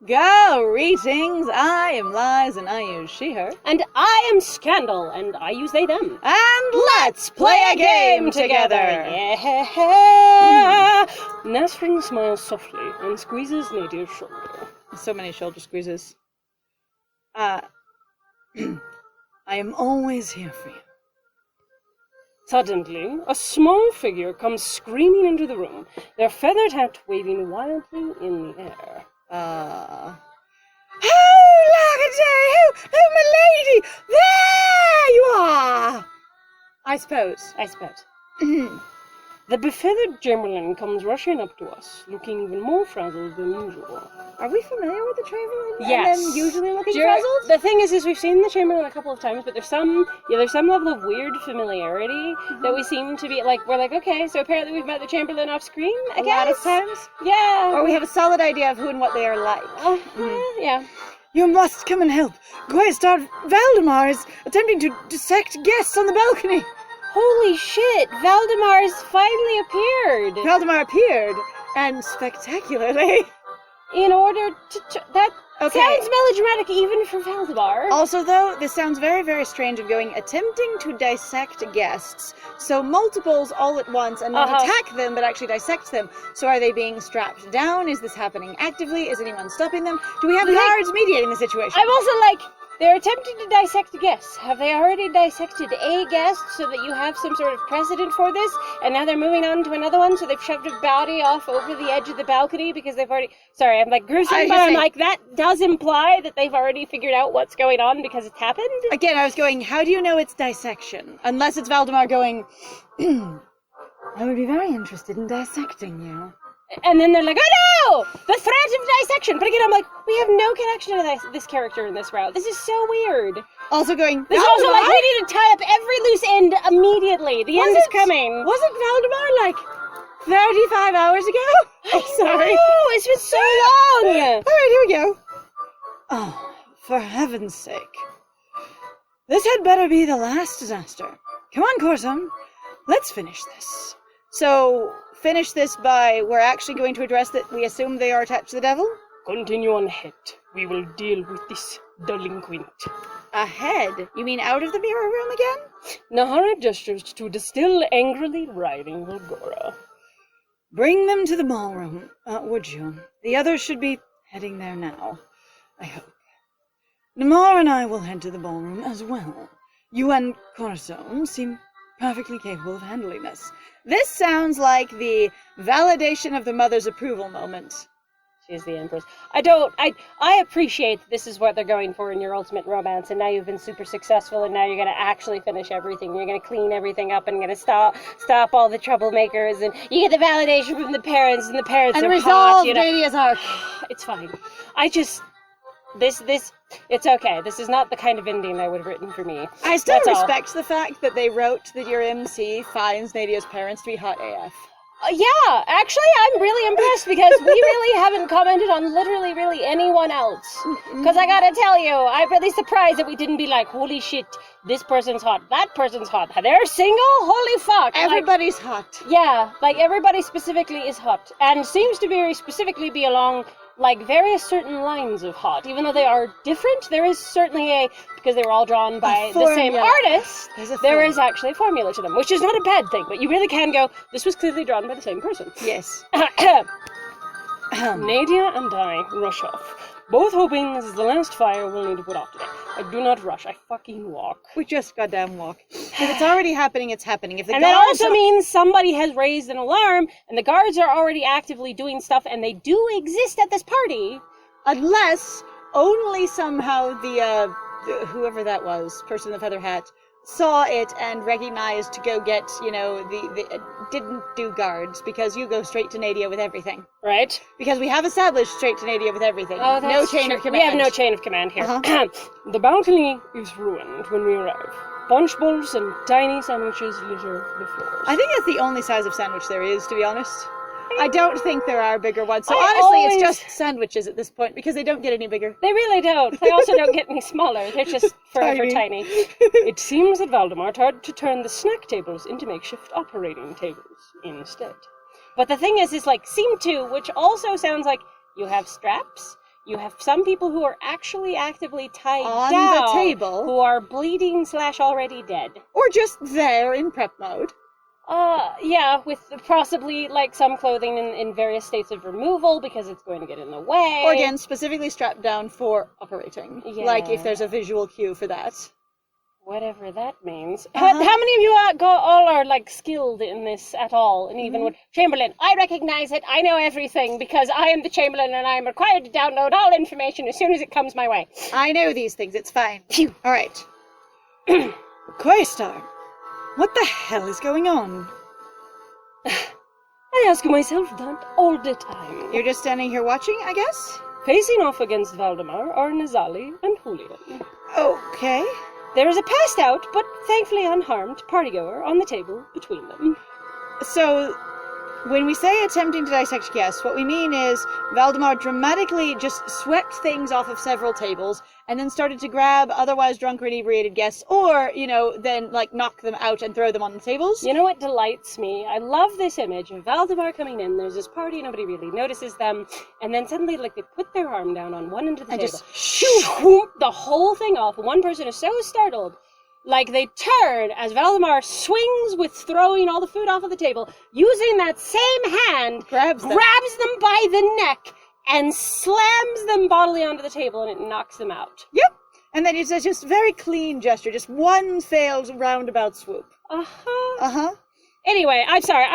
Greetings, I am Lies and I use she, her. And I am Scandal, and I use they, them. And let's play a game together! Yeah! Nasrin smiles softly and squeezes Nadia's shoulder. So many shoulder squeezes. I am always here for you. Suddenly, a small figure comes screaming into the room, their feathered hat waving wildly in the air. Oh, Lagaday! Oh, my lady! There you are! I suppose. The befeathered Chamberlain comes rushing up to us, looking even more frazzled than usual. Are we familiar with the Chamberlain? Yes. And then usually looking frazzled? The thing is we've seen the Chamberlain a couple of times, but there's some level of weird familiarity that we seem to be, we're like, okay, so apparently we've met the Chamberlain off screen, I guess? A lot of times? Yeah. Or we have a solid idea of who and what they are like. Yeah. You must come and help. Guaistar Valdemar is attempting to dissect guests on the balcony. Holy shit, Valdemar's finally appeared! Valdemar appeared, and spectacularly. In order to... that sounds melodramatic even for Valdemar. Also, though, this sounds very, very strange of attempting to dissect guests. So multiples all at once, and not attack them, but actually dissect them. So are they being strapped down? Is this happening actively? Is anyone stopping them? Do we have guards mediating the situation? I'm also they're attempting to dissect guests. Have they already dissected a guest so that you have some sort of precedent for this? And now they're moving on to another one, so they've shoved a body off over the edge of the balcony because they've already... Sorry, I'm gruesome, but I'm that does imply that they've already figured out what's going on because it's happened? Again, I was going, how do you know it's dissection? Unless it's Valdemar going, I would be very interested in dissecting you. And then they're like, oh no! The threat of dissection! But again, I'm like, we have no connection to this character in this route. This is so weird. Also going, this is also we need to tie up every loose end immediately. The end is coming. Wasn't Valdemar 35 hours ago? I'm sorry. Oh, it's been so long! Alright, here we go. Oh, for heaven's sake. This had better be the last disaster. Come on, Corsum. Let's finish this. So... finish this by we're actually going to address that we assume they are attached to the devil? Continue on ahead. We will deal with this delinquent. Ahead? You mean out of the mirror room again? Nahara gestures to the still angrily writhing Volgora. Bring them to the ballroom, would you? The others should be heading there now, I hope. Namar and I will head to the ballroom as well. You and Corazon seem perfectly capable of handling this. This sounds like the validation of the mother's approval moment. She's the Empress. I appreciate that this is what they're going for in your ultimate romance, and now you've been super successful, and now you're going to actually finish everything. You're going to clean everything up, and going to stop all the troublemakers, and you get the validation from the parents, and the parents and are resolve hot, Nadia's arc. It's fine. It's okay. This is not the kind of ending I would have written for me. I still respect the fact that they wrote that your MC finds Nadia's parents to be hot AF. Yeah, actually, I'm really impressed because we really haven't commented on literally really anyone else. Because I gotta tell you, I'm really surprised that we didn't be like, holy shit, this person's hot, that person's hot, they're single? Holy fuck. Everybody's hot. Yeah, everybody specifically is hot. And seems to very specifically be along various certain lines of hot. Even though they are different, there is certainly because they were all drawn by the same artist, there is actually a formula to them, which is not a bad thing, but you really can go, this was clearly drawn by the same person. Yes. Nadia and I rush off, both hoping this is the last fire we'll need to put off today. I do not rush, I fucking walk. We just goddamn walk. If it's already happening, it's happening. If the and that also means somebody has raised an alarm, and the guards are already actively doing stuff, and they do exist at this party. Unless only somehow the whoever that was, person in the feather hat, saw it and recognized to go get, the didn't do guards, because you go straight to Nadia with everything. Right. Because we have established straight to Nadia with everything. Oh, that's no chain true. of command. We have no chain of command here. The balcony is ruined when we arrive. Punch bowls and tiny sandwiches litter the floors. I think that's the only size of sandwich there is, to be honest. I don't think there are bigger ones. So honestly, it's just sandwiches at this point, because they don't get any bigger. They really don't. They also don't get any smaller. They're just forever tiny. It seems that Valdemar tried to turn the snack tables into makeshift operating tables instead. But the thing is seem to, which also sounds like you have straps, You have some people who are actually actively tied On down, the table. who are bleeding / already dead. Or just there in prep mode. Yeah, with possibly, like, some clothing in various states of removal because it's going to get in the way. Or again, specifically strapped down for operating. Yeah. Like if there's a visual cue for that. Whatever that means. Uh-huh. How many of you all are, like, skilled in this at all? And even with Chamberlain, I recognize it. I know everything because I am the Chamberlain and I am required to download all information as soon as it comes my way. I know these things, it's fine. Phew. Alright. Quaystar, what the hell is going on? I ask myself that all the time. You're just standing here watching, I guess? Facing off against Valdemar are Nazali and Julian. Okay. There is a passed out, but thankfully unharmed, partygoer on the table between them. So, when we say attempting to dissect guests, what we mean is Valdemar dramatically just swept things off of several tables and then started to grab otherwise drunk or inebriated guests, or, then, like, knock them out and throw them on the tables. You know what delights me? I love this image of Valdemar coming in, there's this party, nobody really notices them, and then suddenly, like, they put their arm down on one end of the table, just shoot the whole thing off. One person is so startled, like, they turn as Valdemar swings with throwing all the food off of the table, using that same hand, Grabs them by the neck, and slams them bodily onto the table, and it knocks them out. Yep. And then it's just a very clean gesture, just one failed roundabout swoop. Uh-huh. Uh-huh. Anyway, I'm sorry,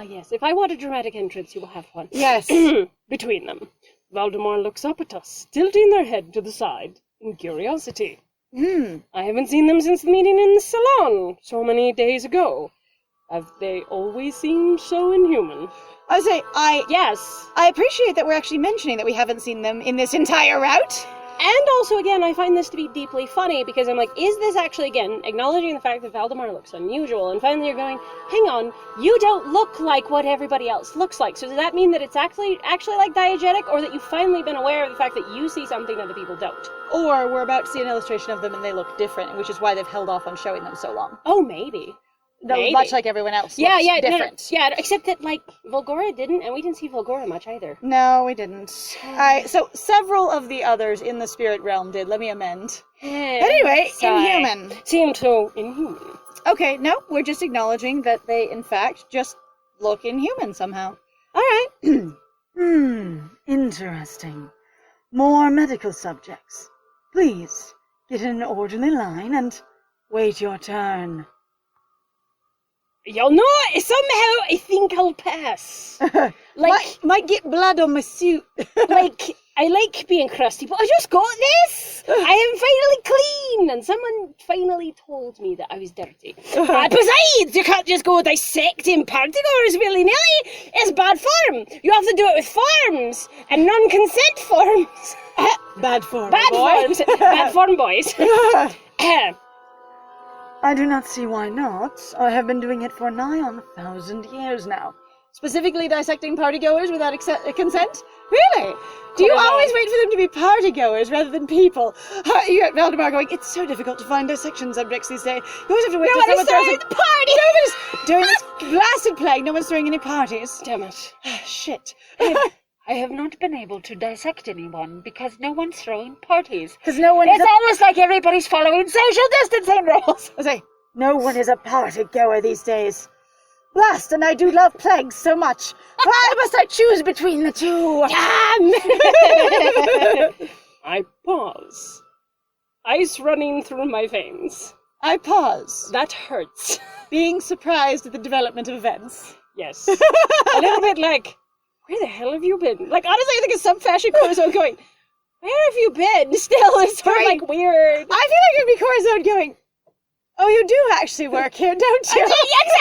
yes, if I want a dramatic entrance, you will have one. Yes. Between them. Valdemar looks up at us, tilting their head to the side, in curiosity. I haven't seen them since the meeting in the salon, so many days ago. Have they always seemed so inhuman? I would say, Yes. I appreciate that we're actually mentioning that we haven't seen them in this entire route. And also, again, I find this to be deeply funny, because I'm like, is this actually, again, acknowledging the fact that Valdemar looks unusual, and finally you're going, hang on, you don't look like what everybody else looks like, so does that mean that it's actually like diegetic, or that you've finally been aware of the fact that you see something other people don't? Or we're about to see an illustration of them and they look different, which is why they've held off on showing them so long. Oh, maybe. No, Maybe. much like everyone else. Yeah, looks different. No, except that, like, Volgora didn't, and we didn't see Volgora much either. No, we didn't. So several of the others in the spirit realm did. Let me amend. Anyway, inhuman. Seemed so inhuman. Okay, no, we're just acknowledging that they, in fact, just look inhuman somehow. All right. Interesting. More medical subjects. Please, get in an orderly line and wait your turn. You'll know, somehow I think I'll pass. Might get blood on my suit. Like, I like being crusty, but I just got this! I am finally clean! And someone finally told me that I was dirty. Besides, you can't just go dissecting partygoers willy-nilly! It's bad form! You have to do it with forms! And non-consent forms! Bad form, Bad boy. forms! Bad form, boys. I do not see why not. I have been doing it for nigh on 1,000 years now. Specifically dissecting partygoers without consent? Really? Do you always wait for them to be partygoers rather than people? You got Valdemar going, it's so difficult to find dissection subjects these days. You always have to wait till someone throws the party! Nobody's doing this blasted plague. No one's throwing any parties. Damn it. Shit. I have not been able to dissect anyone because no one's throwing parties. Because no one It's almost like everybody's following social distancing rules. I say, no one is a party goer these days. Blast, and I do love plagues so much. Why must I choose between the two? Damn! I pause. Ice running through my veins. I pause, That hurts. being surprised at the development of events. Yes. A little bit like, where the hell have you been? Like, honestly, I think it's some fashion Corazon going, where have you been? Still, it's sort of like weird. I feel like it'd be Corazon going, oh, you do actually work here, don't you? Exactly, like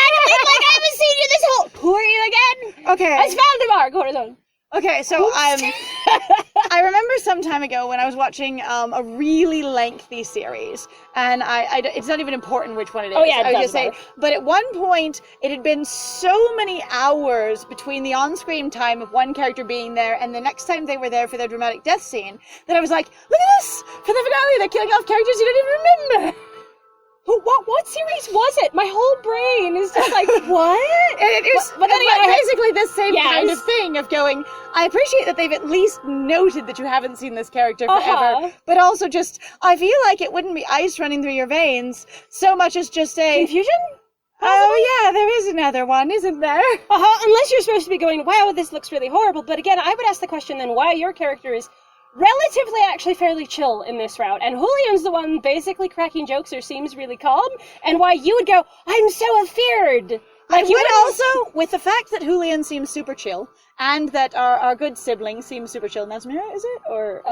I haven't seen you this whole... Who are you again? Okay. It's Valdemar, Corazon. Okay, so I remember some time ago when I was watching a really lengthy series, and it's not even important which one it is. Oh, yeah, it I was doesn't just saying, matter. but at one point it had been so many hours between the on-screen time of one character being there and the next time they were there for their dramatic death scene that I was like, look at this! For the finale, they're killing off characters you don't even remember. What series was it? My whole brain is just like, what? And it is But then basically the same kind of Yes. thing of going, I appreciate that they've at least noted that you haven't seen this character forever, but also just, I feel like it wouldn't be ice running through your veins so much as just a... Confusion? Oh yeah, there is another one, isn't there? Unless you're supposed to be going, wow, this looks really horrible. But again, I would ask the question then why your character is relatively actually fairly chill in this route, and Julian's the one basically cracking jokes or seems really calm, and why you would go, I'm so afeared. Like you would also, with the fact that Julian seems super chill, and that our good sibling seems super chill. Nasmira, is it? Or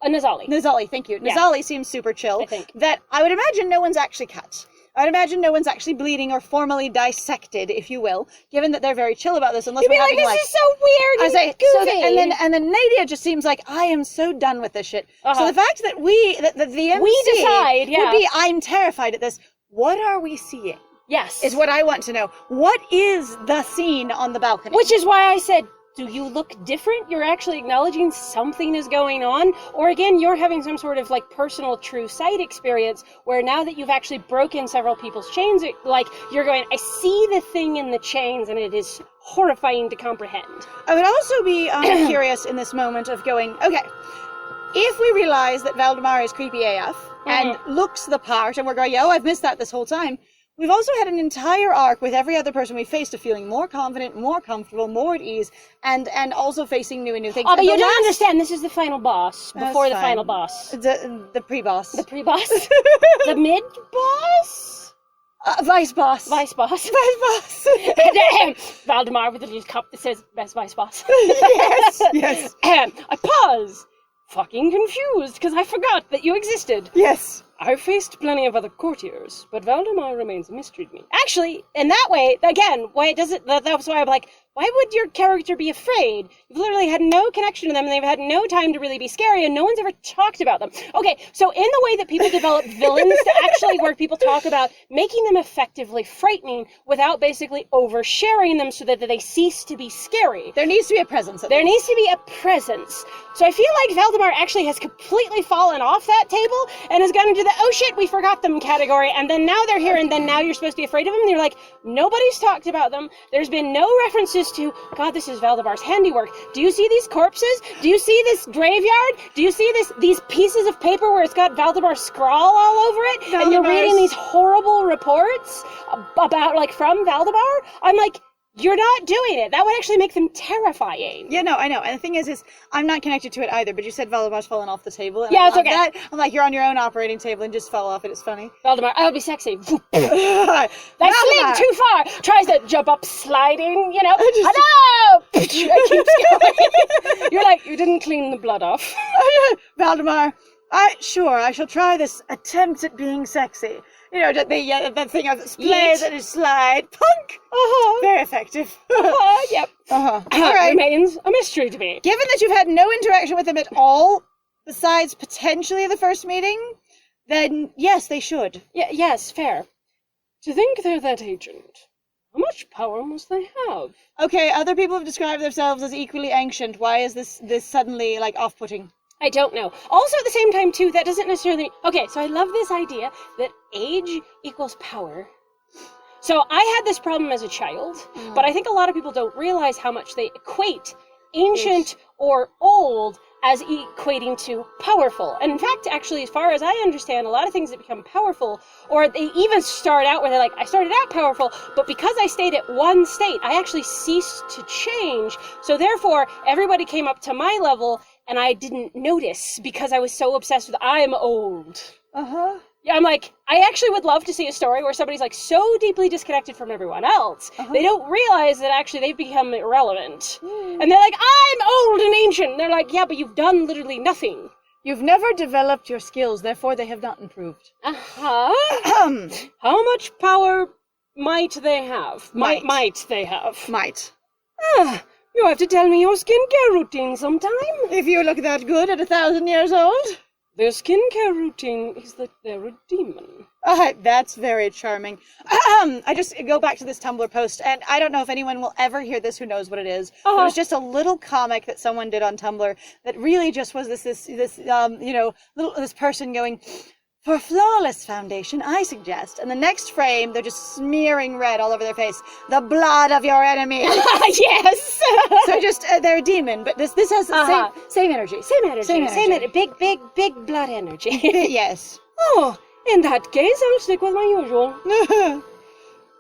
Nazali. Nazali, thank you. Yeah. Nazali seems super chill. I think. That I would imagine no one's actually cut. I'd imagine no one's actually bleeding or formally dissected, if you will, given that they're very chill about this, unless You'd be we're like, having this is so weird I and say, goofy. and then Nadia just seems like, I am so done with this shit. So the fact that the MC decide, yeah. would be, I'm terrified at this. What are we seeing? Yes. Is what I want to know. What is the scene on the balcony? Which is why I said, do you look different? You're actually acknowledging something is going on? Or again, you're having some sort of like personal true sight experience where now that you've actually broken several people's chains, like you're going, I see the thing in the chains and it is horrifying to comprehend. I would also be curious in this moment of going, okay, if we realize that Valdemar is creepy AF and looks the part and we're going, oh, I've missed that this whole time, we've also had an entire arc with every other person we faced of feeling more confident, more comfortable, more at ease, and also facing new and new things. Oh, but And you the don't last- understand, this is the final boss, That's before the fine. final boss. The pre-boss. The pre-boss? The mid-boss? Vice boss. Vice boss. Vice boss. Valdemar with a little cup that says best vice boss. Yes, yes. I pause, fucking confused, because I forgot that you existed. Yes. I've faced plenty of other courtiers, but Valdemar remains a mystery to me. Actually, in that way, again, why it doesn't, that's why I'm like, why would your character be afraid? You've literally had no connection to them, and they've had no time to really be scary, and no one's ever talked about them. Okay, so in the way that people develop villains to actually where people talk about making them effectively frightening without basically oversharing them so that they cease to be scary. There needs to be a presence. There needs to be a presence. So I feel like Valdemar actually has completely fallen off that table and has gone into the, oh shit, we forgot them category, and then now they're here, and then now you're supposed to be afraid of them, and you're like, nobody's talked about them. There's been no references to, God, this is Valdemar's handiwork. Do you see these corpses? Do you see this graveyard? Do you see these pieces of paper where it's got Valdemar's scrawl all over it? And you're reading these horrible reports about, like, from Valdemar? I'm like, you're not doing it. That would actually make them terrifying. Yeah, no, I know. And the thing is I'm not connected to it either, but you said Valdemar's fallen off the table. And Yeah, I it's love okay. that. I'm like, you're on your own operating table and just fell off it. It's funny. Valdemar, I would be sexy. Valdemar. They slid too far. Tries to jump up sliding, you know. Hello! It keeps going. You're like, you didn't clean the blood off. Valdemar, I shall try this attempt at being sexy. You know, that thing of splays and slide. Punk! Very effective. Yep. All right. Remains a mystery to me. Given that you've had no interaction with them at all, besides potentially the first meeting, then yes, they should. Yes, fair. To think they're that ancient, how much power must they have? Okay, other people have described themselves as equally ancient. Why is this suddenly, like, off-putting? I don't know. Also, at the same time, too, that doesn't necessarily... Okay, so I love this idea that age equals power. So I had this problem as a child, but I think a lot of people don't realize how much they equate ancient or old as equating to powerful. And in fact, actually, as far as I understand, a lot of things that become powerful, or they even start out where they're like, I started out powerful, but because I stayed at one state, I actually ceased to change. So therefore, everybody came up to my level, and I didn't notice because I was so obsessed with, I'm old. Yeah, I'm like, I actually would love to see a story where somebody's like so deeply disconnected from everyone else, they don't realize that actually they've become irrelevant. And they're like, I'm old and ancient. And they're like, yeah, but you've done literally nothing. You've never developed your skills, therefore they have not improved. How much power might they have? Might they have? Might. You have to tell me your skincare routine sometime. If you look that good at 1,000 years old. Their skincare routine is that they're a demon. That's very charming. I just go back to this Tumblr post, and I don't know if anyone will ever hear this who knows what it is. It was just a little comic that someone did on Tumblr that really just was this person going, For flawless foundation, I suggest, and the next frame, they're just smearing red all over their face, the blood of your enemy. Yes! So just, they're a demon, but this has the same energy. Same energy. Big blood energy. Yes. Oh, in that case, I'll stick with my usual.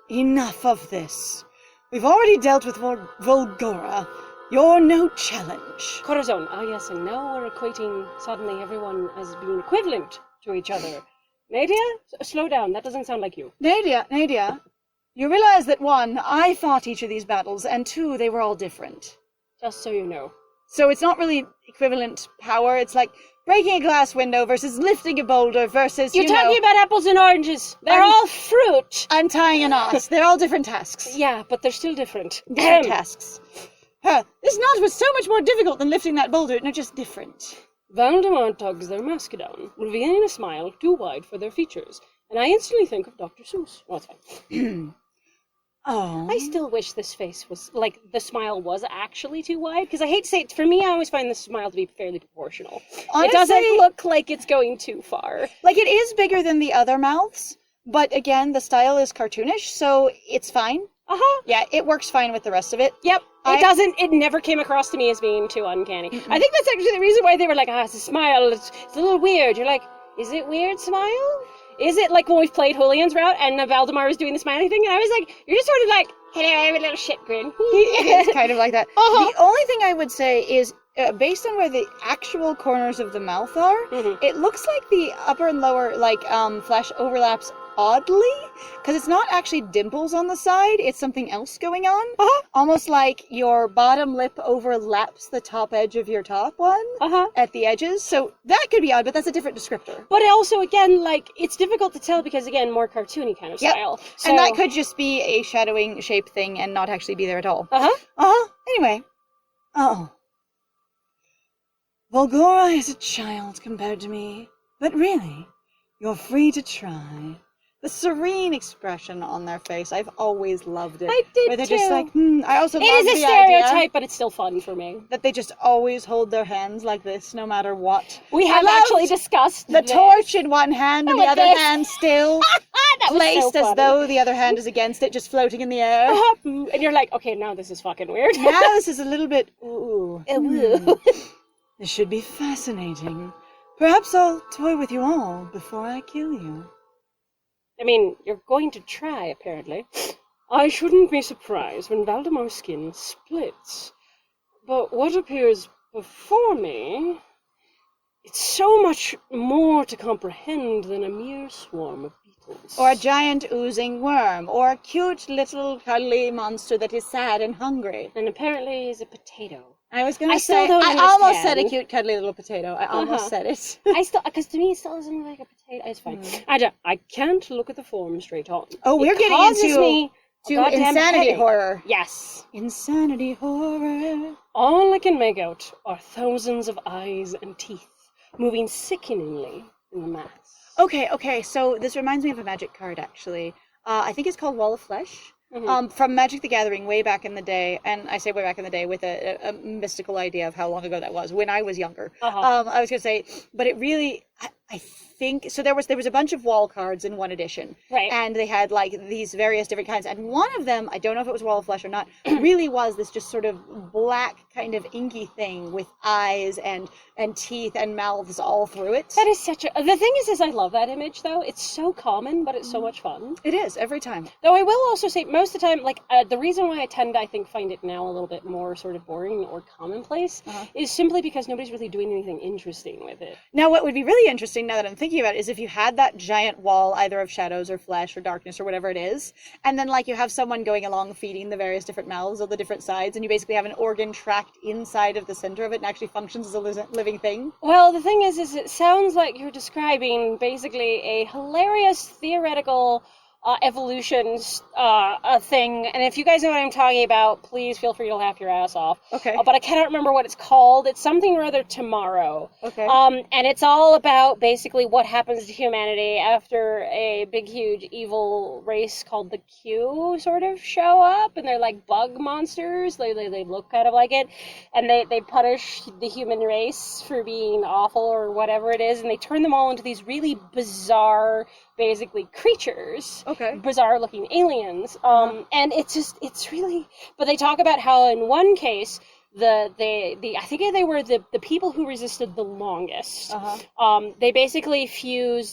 Enough of this. We've already dealt with Volgora. You're no challenge. Corazon. Ah, yes, and now we're equating suddenly everyone as being equivalent to each other. Nadia, slow down. That doesn't sound like you. Nadia, you realize that 1, I fought each of these battles, and 2, they were all different. Just so you know. So it's not really equivalent power. It's like breaking a glass window versus lifting a boulder versus, You're talking about apples and oranges. They're all fruit. untying a knot. They're all different tasks. Yeah, but they're still different. Different tasks. This knot was so much more difficult than lifting that boulder. No, just different. Valdemar tugs their mask down, revealing a smile too wide for their features, and I instantly think of Dr. Seuss. Well, that's fine. Oh. I still wish this face was, like, the smile was actually too wide, because I hate to say it, for me, I always find the smile to be fairly proportional. Honestly, it doesn't look like it's going too far. Like, it is bigger than the other mouths, but again, the style is cartoonish, so it's fine. Uh-huh. Yeah, it works fine with the rest of it. Yep. It never came across to me as being too uncanny. Mm-mm. I think that's actually the reason why they were like, it's a smile, it's a little weird. You're like, is it weird smile? Is it like when we've played Julian's route and Valdemar was doing the smiley thing? And I was like, you're just sort of like, hello, I have a little shit grin. It is kind of like that. The only thing I would say is, based on where the actual corners of the mouth are, it looks like the upper and lower, flesh overlaps oddly, because it's not actually dimples on the side, it's something else going on. Almost like your bottom lip overlaps the top edge of your top one at the edges. So that could be odd, but that's a different descriptor. But also, again, like, it's difficult to tell because, again, more cartoony kind of style. So... And that could just be a shadowing shape thing and not actually be there at all. Anyway. Volgora is a child compared to me, but really, you're free to try. The serene expression on their face, I've always loved it. I did where they're too. just like, I also love it is the a stereotype, idea but it's still fun for me. that they just always hold their hands like this, no matter what. We have actually discussed the this. torch in one hand and the other hand still placed so as though the other hand is against it, just floating in the air. And you're like, okay, now this is fucking weird. Now this is a little bit, This should be fascinating. Perhaps I'll toy with you all before I kill you. I mean, you're going to try, apparently. I shouldn't be surprised when Valdemar's skin splits. But what appears before me... It's so much more to comprehend than a mere swarm of beetles. Or a giant oozing worm. Or a cute little cuddly monster that is sad and hungry. And apparently is a potato. I was going to say, still don't I almost understand. said a cute cuddly little potato. I almost said it. Because to me it still doesn't look like a potato. It's fine. I can't look at the form straight on. Oh, we're It getting causes into me a goddamn insanity headache. horror. Yes. Insanity horror. All I can make out are thousands of eyes and teeth moving sickeningly in the mass. Okay, so this reminds me of a magic card, actually. I think it's called Wall of Flesh. From Magic the Gathering way back in the day, and I say way back in the day with a mystical idea of how long ago that was, when I was younger. I was going to say, but it really, I think, so there was a bunch of wall cards in one edition. Right. And they had like these various different kinds, and one of them, I don't know if it was Wall of Flesh or not, really was this just sort of black kind of inky thing with eyes and teeth and mouths all through it. That is such a... The thing is I love that image, though. It's so common, but it's so much fun. It is, every time. Though I will also say, most of the time, like, the reason why I tend to, I think, find it now a little bit more sort of boring or commonplace is simply because nobody's really doing anything interesting with it. Now, what would be really interesting, now that I'm thinking about it, is if you had that giant wall, either of shadows or flesh or darkness or whatever it is, and then, like, you have someone going along feeding the various different mouths of the different sides, and you basically have an organ tracked inside of the center of it and actually functions as a living thing. Well, the thing is it sounds like you're describing basically a hilarious theoretical evolutions thing, and if you guys know what I'm talking about, please feel free to laugh your ass off. Okay. But I cannot remember what it's called. It's something or other tomorrow. Okay. And it's all about basically what happens to humanity after a big, huge, evil race called the Q sort of show up, and they're like bug monsters. They look kind of like it, and they punish the human race for being awful or whatever it is, and they turn them all into these really bizarre, basically creatures, bizarre looking aliens, and it's really, but they talk about how in one case I think they were the people who resisted the longest. They basically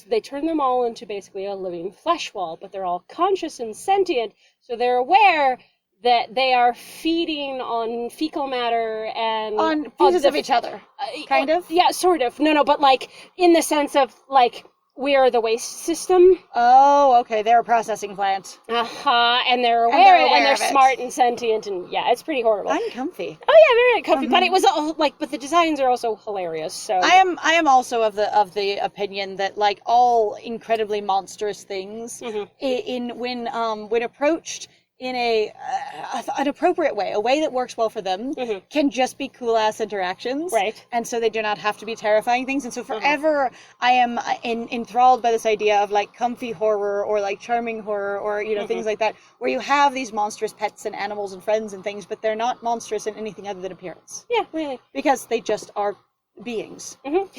they turn them all into basically a living flesh wall, but they're all conscious and sentient, so they're aware that they are feeding on fecal matter and on pieces of each other, kind of. Yeah, sort of. No, but like in the sense of like, we are the waste system. Oh, okay. They're a processing plant. And they're aware, and they're smart and sentient, and yeah, it's pretty horrible. Uncomfy. Oh yeah, very comfy. But it was all, like, but the designs are also hilarious. So I am also of the opinion that, like all incredibly monstrous things, when approached in an appropriate way, a way that works well for them, can just be cool ass interactions, right? And so they do not have to be terrifying things. And so forever, I am enthralled by this idea of like comfy horror or like charming horror or things like that, where you have these monstrous pets and animals and friends and things, but they're not monstrous in anything other than appearance. Yeah, really, because they just are beings. I think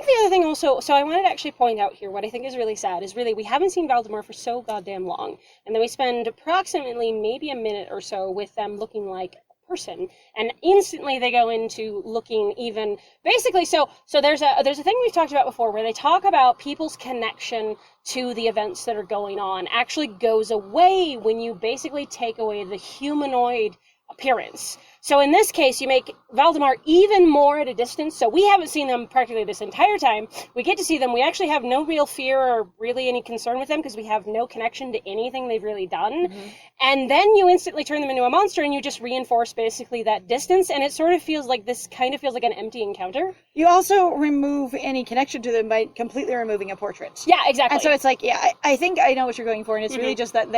the other thing also, so I wanted to actually point out here, what I think is really sad is really we haven't seen Valdemar for so goddamn long, and then we spend approximately maybe a minute or so with them looking like a person, and instantly they go into looking even basically so there's a thing we've talked about before where they talk about people's connection to the events that are going on actually goes away when you basically take away the humanoid appearance. So in this case, you make Valdemar even more at a distance. So we haven't seen them practically this entire time. We get to see them. We actually have no real fear or really any concern with them because we have no connection to anything they've really done. And then you instantly turn them into a monster and you just reinforce basically that distance. And it sort of feels like an empty encounter. You also remove any connection to them by completely removing a portrait. Yeah, exactly. And so it's like, yeah, I think I know what you're going for. And it's really just that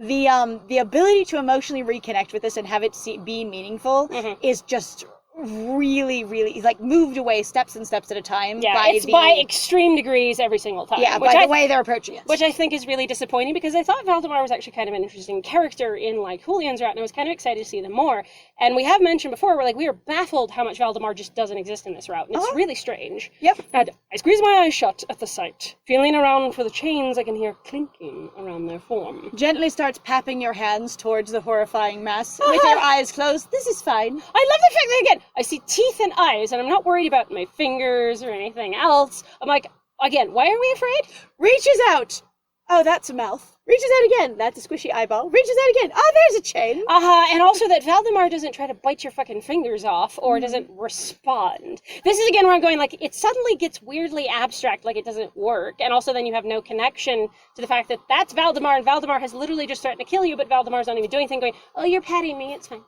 the ability to emotionally reconnect with this and have it be meaningful is just really, really like moved away steps and steps at a time. Yeah, by extreme degrees every single time. Yeah, by the way they're approaching it. Which I think is really disappointing because I thought Valdemar was actually kind of an interesting character in like Julian's Rat, and I was kind of excited to see them more. And we have mentioned before, we are baffled how much Valdemar just doesn't exist in this route, and it's really strange. Yep. And I squeeze my eyes shut at the sight. Feeling around for the chains, I can hear clinking around their form. Gently starts papping your hands towards the horrifying mass with your eyes closed. This is fine. I love the fact that, again, I see teeth and eyes, and I'm not worried about my fingers or anything else. I'm like, again, why are we afraid? Reaches out. Oh, that's a mouth. Reaches out again. That's a squishy eyeball. Reaches out again. Oh, there's a chain. And also that Valdemar doesn't try to bite your fucking fingers off or doesn't respond. This is, again, where I'm going, like, it suddenly gets weirdly abstract, like it doesn't work. And also then you have no connection to the fact that that's Valdemar, and Valdemar has literally just threatened to kill you, but Valdemar's not even doing anything, going, oh, you're patting me, it's fine.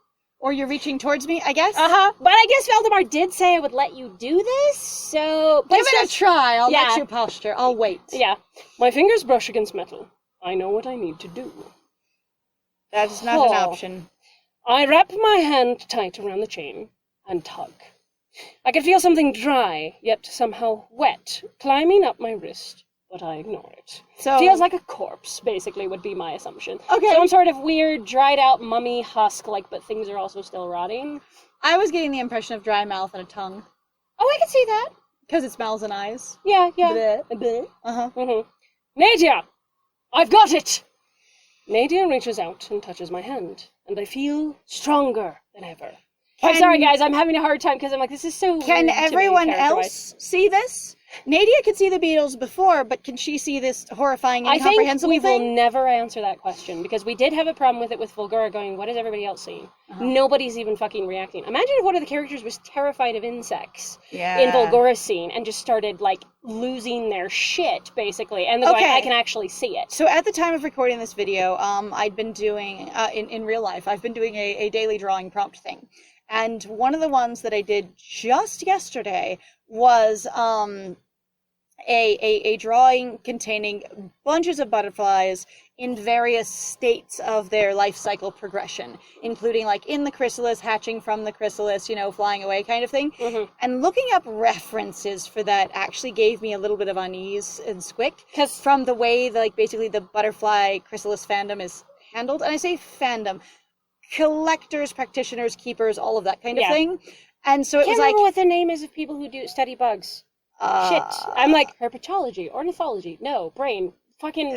Or you're reaching towards me, I guess? But I guess Valdemar did say I would let you do this, so... Give it a try. I'll let you posture. I'll wait. Yeah. My fingers brush against metal. I know what I need to do. That is not an option. I wrap my hand tight around the chain and tug. I can feel something dry, yet somehow wet, climbing up my wrist, but I ignore it. So feels like a corpse, basically, would be my assumption. Okay. Some sort of weird, dried-out mummy husk, but things are also still rotting. I was getting the impression of dry mouth and a tongue. Oh, I can see that. Because it's mouths and eyes. Yeah. Bleh. Nadia! I've got it! Nadia reaches out and touches my hand, and I feel stronger than ever. I'm sorry, guys, I'm having a hard time because I'm like, this is so weird. Can everyone else see this? Nadia could see the beetles before, but can she see this horrifying, incomprehensible thing? I think we will never answer that question, because we did have a problem with it with Volgora going, what is everybody else seeing? Nobody's even fucking reacting. Imagine if one of the characters was terrified of insects in Volgora's scene and just started, losing their shit, basically, and going, I can actually see it. So at the time of recording this video, I'd been doing, in real life, I've been doing a daily drawing prompt thing. And one of the ones that I did just yesterday was a drawing containing bunches of butterflies in various states of their life cycle progression, including like in the chrysalis, hatching from the chrysalis, flying away kind of thing. Mm-hmm. And looking up references for that actually gave me a little bit of unease and squick, 'Cause- from the way that basically the butterfly chrysalis fandom is handled. And I say fandom, collectors, practitioners, keepers, all of that kind of thing. And so it Can't was like, remember what the name is of people who do study bugs. Shit. I'm like, herpetology, ornithology, no, brain, fucking...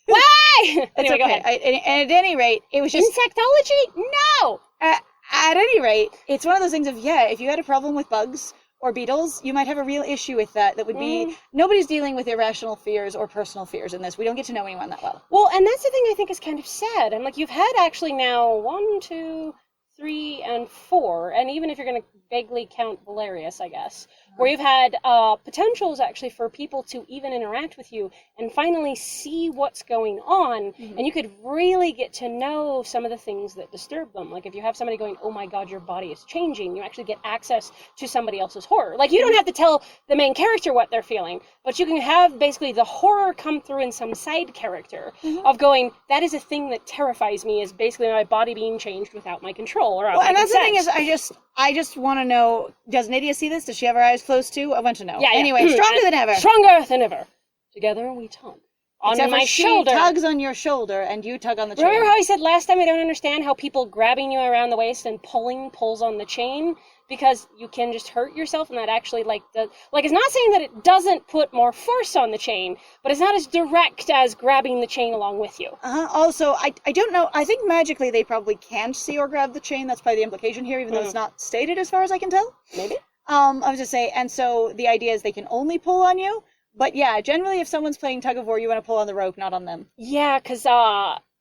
Why? It's Anyway, okay. go ahead. And at any rate, it was just... Insectology? No! At any rate, it's one of those things of, if you had a problem with bugs or beetles, you might have a real issue with that. That would be, nobody's dealing with irrational fears or personal fears in this. We don't get to know anyone that well. Well, and that's the thing I think is kind of sad. I'm like, you've had actually now 1, 2, 3, and 4, and even if you're going to vaguely count Valerius, I guess, where you've had potentials actually for people to even interact with you and finally see what's going on, and you could really get to know some of the things that disturb them. Like if you have somebody going, oh my god, your body is changing, you actually get access to somebody else's horror. Like you don't have to tell the main character what they're feeling, but you can have basically the horror come through in some side character of going, that is a thing that terrifies me, is basically my body being changed without my control or out my And that's the consent. thing is, I just want to know, does Nadia see this? Does she have her eyes closed too? I want to know. Yeah. Anyway, stronger than ever. Stronger than ever. Together we tug. On Except my for she shoulder. tugs on your shoulder and you tug on the chain. Remember how I said last time I don't understand how people grabbing you around the waist and pulls on the chain? Because you can just hurt yourself, and that actually, it's not saying that it doesn't put more force on the chain, but it's not as direct as grabbing the chain along with you. Also, I don't know, I think magically they probably can't see or grab the chain. That's probably the implication here, even though it's not stated as far as I can tell. Maybe. I was just saying, and so the idea is they can only pull on you, but yeah, generally if someone's playing tug of war, you want to pull on the rope, not on them. Yeah, because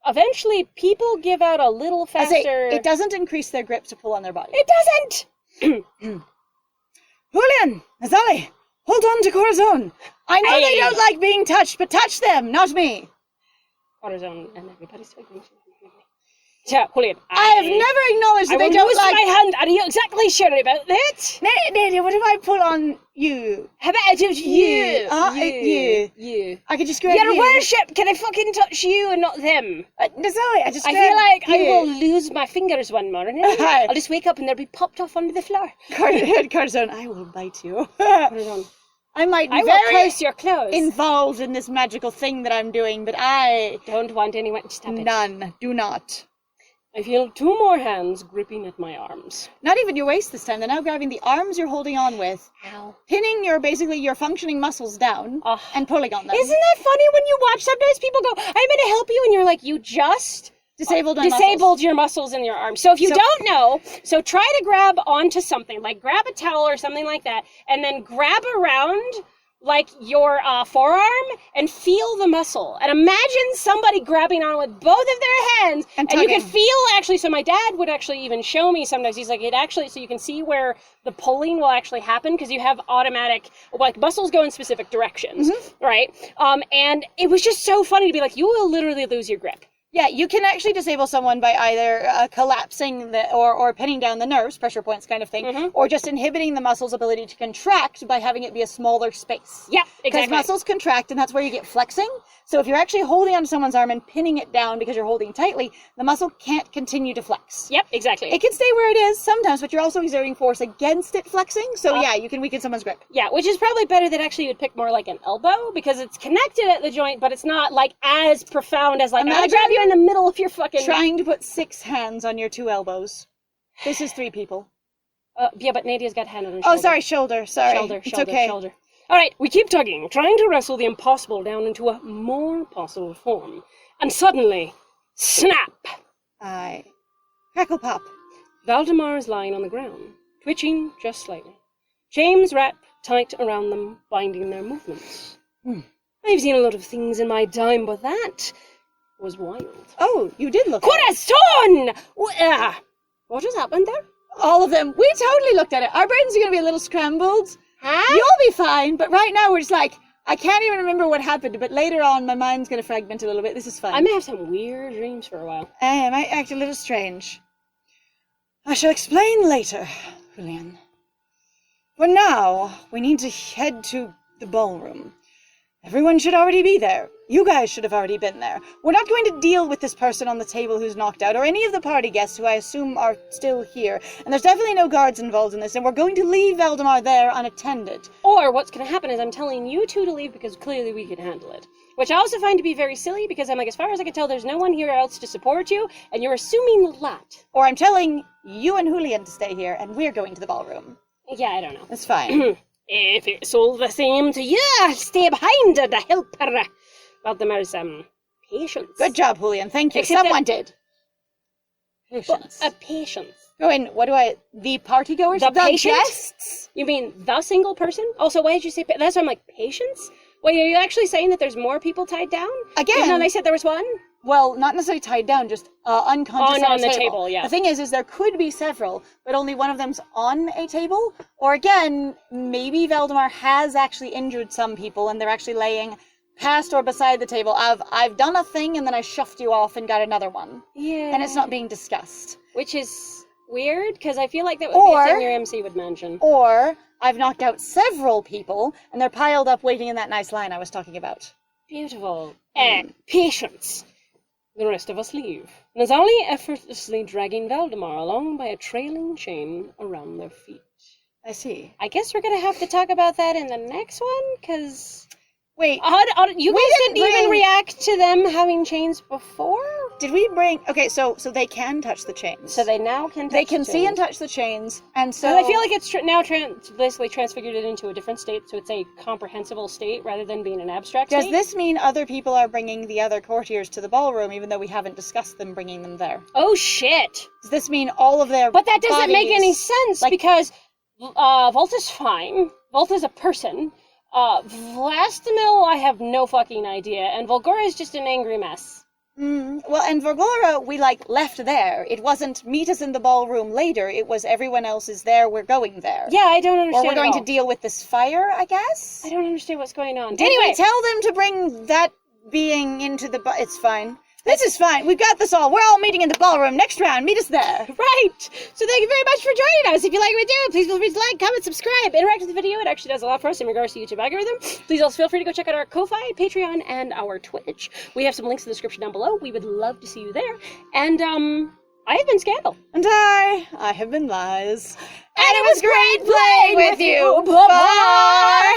eventually people give out a little faster... It doesn't increase their grip to pull on their body. It doesn't! Julian, Azali, hold on to Corazon. I know they don't like being touched, but touch them, not me. Corazon and everybody's speaking. Yeah, Julian, I have never acknowledged that they don't use like... my hand. Are you exactly sure about that? Nadia, what if I pull on you? How about you? You. I could just grab Your you. worship, can I fucking touch you and not them? Azali, I just I grab feel like you. I will lose my fingers one morning. I'll just wake up and they'll be popped off onto the floor. Corazon, I will bite you. Corazon, I might be I will very curse your clothes. involved in this magical thing that I'm doing, but I... Don't want anyone to stop it. None. Do not. I feel 2 more hands gripping at my arms. Not even your waist this time. They're now grabbing the arms you're holding on with, Ow. pinning your functioning muscles down, and pulling on them. Isn't that funny when you watch? Sometimes people go, I'm going to help you, and you're like, you just Disabled my disabled muscles. your muscles in your arms. So if you don't know, so try to grab onto something, like grab a towel or something like that, and then grab around like your forearm and feel the muscle. And imagine somebody grabbing on with both of their hands, and you can feel actually. So my dad would actually even show me sometimes. He's like, it actually, so you can see where the pulling will actually happen because you have automatic, like muscles go in specific directions, right? And it was just so funny to be like, you will literally lose your grip. Yeah, you can actually disable someone by either collapsing or pinning down the nerves, pressure points kind of thing, or just inhibiting the muscle's ability to contract by having it be a smaller space. Yeah, exactly. Because muscles contract, and that's where you get flexing. So if you're actually holding onto someone's arm and pinning it down because you're holding tightly, the muscle can't continue to flex. Yep, exactly. It can stay where it is sometimes, but you're also exerting force against it flexing. So yeah, you can weaken someone's grip. Yeah, which is probably better that actually you would pick more like an elbow because it's connected at the joint, but it's not like as profound as like, I'm gonna grab you in the middle of your fucking... Trying to put 6 hands on your 2 elbows. This is 3 people. Yeah, but Nadia's got hand on her Oh, shoulder. sorry, shoulder. Sorry. Shoulder, It's shoulder, okay. shoulder. All right, we keep tugging, trying to wrestle the impossible down into a more possible form. And suddenly, snap! Aye. Crackle pop. Valdemar is lying on the ground, twitching just slightly. Chains wrap tight around them, binding their movements. I've seen a lot of things in my time, but that was wild. Oh, you did look at it. Corazon! What just happened there? All of them. We totally looked at it. Our brains are going to be a little scrambled. Huh? You'll be fine, but right now we're just like, I can't even remember what happened, but later on my mind's going to fragment a little bit. This is fine. I may have some weird dreams for a while. I might act a little strange. I shall explain later, Julian. For now, we need to head to the ballroom. Everyone should already be there. You guys should have already been there. We're not going to deal with this person on the table who's knocked out, or any of the party guests who I assume are still here. And there's definitely no guards involved in this, and we're going to leave Valdemar there unattended. Or what's going to happen is I'm telling you two to leave because clearly we can handle it. Which I also find to be very silly because I'm like, as far as I can tell, there's no one here else to support you, and you're assuming a lot. Or I'm telling you and Julian to stay here, and we're going to the ballroom. Yeah, I don't know. That's fine. If it's all the same to you, stay behind to help her. Valdemar's, patience. Good job, Julian. Thank you. Except Someone did. Patience. Patience. Go in. What do I... The party goers? The patient? guests? You mean the single person? Also, why did you say... That's why I'm like, patience? Wait, are you actually saying that there's more people tied down? Again... Even though they said there was one? Well, not necessarily tied down, just unconscious on the table, yeah. The thing is there could be several, but only one of them's on a table. Or again, maybe Valdemar has actually injured some people and they're actually laying past or beside the table. I've done a thing and then I shoved you off and got another one. Yeah. And it's not being discussed. Which is weird, because I feel like that would be a thing your MC would mention. Or I've knocked out several people and they're piled up waiting in that nice line I was talking about. Beautiful. Patience. The rest of us leave. Nazali effortlessly dragging Valdemar along by a trailing chain around their feet. I see. I guess we're gonna have to talk about that in the next one, because... Wait, you guys didn't even react to them having chains before? did we bring... Okay, so they can touch the chains. So they now can touch They can the see and chains. touch the chains, and so... And I feel like it's now basically transfigured it into a different state, so it's a comprehensible state rather than being an abstract Does state. this mean other people are bringing the other courtiers to the ballroom, even though we haven't discussed them bringing them there? Oh, shit! Does this mean all of their But that doesn't make any bodies- sense, like- because Volta's fine. Volta's a person. Vlastimil, I have no fucking idea, and Volgora is just an angry mess. Well, and Vergora, we, left there. It wasn't meet us in the ballroom later. It was everyone else is there, we're going there. Yeah, I don't understand Or we're going at to all. deal with this fire, I guess? I don't understand what's going on. Anyway, tell them to bring that being into the... It's fine. This is fine. We've got this all. We're all meeting in the ballroom. Next round, meet us there. Right! So thank you very much for joining us. If you like what we do, please feel free to like, comment, subscribe, interact with the video. It actually does a lot for us in regards to YouTube algorithm. Please also feel free to go check out our Ko-Fi, Patreon, and our Twitch. We have some links in the description down below. We would love to see you there. And, I have been Scandal. And I have been Lies. And it was great playing with you. Bye-bye!